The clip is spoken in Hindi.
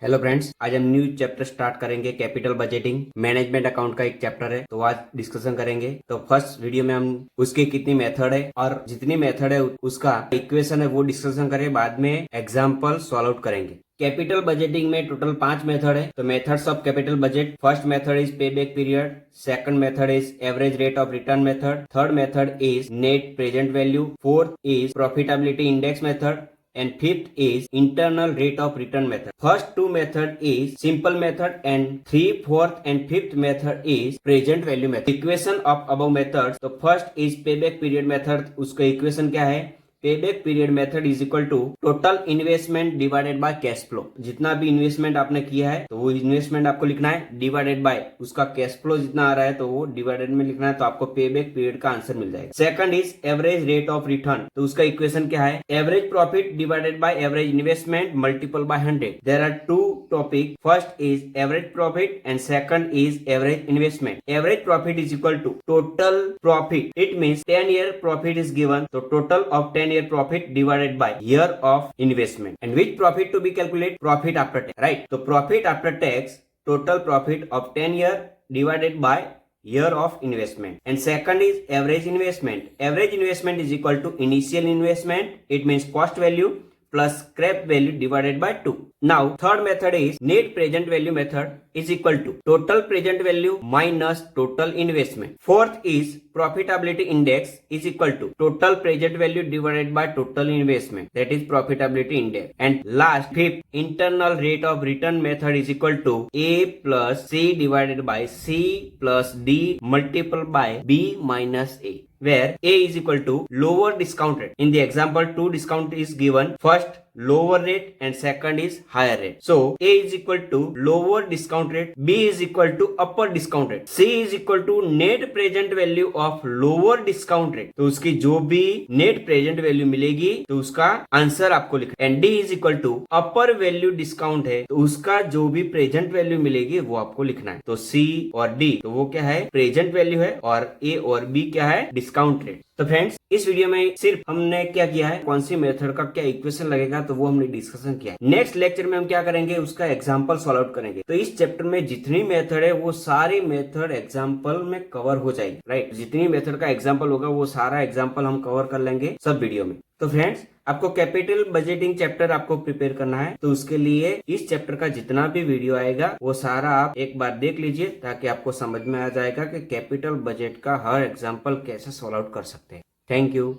हेलो फ्रेंड्स, आज हम न्यू चैप्टर स्टार्ट करेंगे। कैपिटल बजटिंग मैनेजमेंट अकाउंट का एक चैप्टर है, तो आज डिस्कशन करेंगे। तो फर्स्ट वीडियो में हम उसकी कितनी मेथड है और जितनी मेथड है उसका इक्वेशन है वो डिस्कशन करें। बाद में एग्जाम्पल सॉल्व आउट करेंगे। कैपिटल बजटिंग में टोटल 5 मेथड है। तो methods of capital budget, first method is पे back period, second method is average rate of return method, third method is net present value, fourth is profitability index method, and fifth is internal rate of return method. First two method is simple method and three, fourth and fifth method is present value method. Equation of above methods. तो first is payback period method. उसका equation क्या है? Payback period method is equal to total investment divided by cash flow. जितना भी इन्वेस्टमेंट आपने किया है तो वो इन्वेस्टमेंट आपको लिखना है डिवाइडेड बाय उसका कैश फ्लो जितना आ रहा है तो वो डिवाइडेड में लिखना है, तो आपको पेबैक पीरियड का आंसर मिल जाएगा। Second is average rate of return. तो उसका इक्वेशन क्या है? Average profit divided by average investment multiple by 100। There are two topic, first is average profit and second is average investment. Average profit is equal to total profit, it means 10 year profit is given, तो total of 10 year profit divided by year of investment. And which profit to be calculated? Profit after tax, right? So profit after tax, total profit of 10 year divided by year of investment. And second is average investment. Average investment is equal to initial investment, it means cost value plus scrap value divided by 2. Now third method is net present value method is equal to total present value minus total investment. Fourth is profitability index is equal to total present value divided by total investment, that is profitability index. And last fifth, internal rate of return method is equal to A plus C divided by C plus D multiplied by B minus A, where A is equal to lower discount rate. In the example, 2 discount is given. First lower rate and second is higher rate. So A is equal to lower discount rate, B is equal to upper discount rate, C is equal to net present value of lower discount rate. तो उसकी जो भी net present value मिलेगी तो उसका आंसर आपको लिखना है। And D is equal to upper value discount है तो उसका जो भी present value मिलेगी वो आपको लिखना है। तो C और D तो वो क्या है? present value है और A और B क्या है? discount rate। तो फ्रेंड्स इस वीडियो में सिर्फ हमने क्या किया है, कौन सी मेथड का क्या इक्वेशन लगेगा तो वो हमने डिस्कशन किया है। नेक्स्ट लेक्चर में हम क्या करेंगे, उसका एग्जांपल सॉल्व आउट करेंगे। तो इस चैप्टर में जितनी मेथड है वो सारी मेथड एग्जांपल में कवर हो जाएगी, राइट? जितनी मेथड का एग्जांपल होगा वो सारा एग्जांपल हम कवर कर लेंगे सब वीडियो में। तो फ्रेंड्स आपको कैपिटल बजटिंग चैप्टर आपको प्रिपेयर करना है, तो उसके लिए इस चैप्टर का जितना भी वीडियो आएगा वो सारा आप एक बार देख लीजिए ताकि आपको समझ में आ जाएगा कि कैपिटल बजट का हर एग्जांपल कैसे सॉल्व आउट कर सकते हैं। Thank you.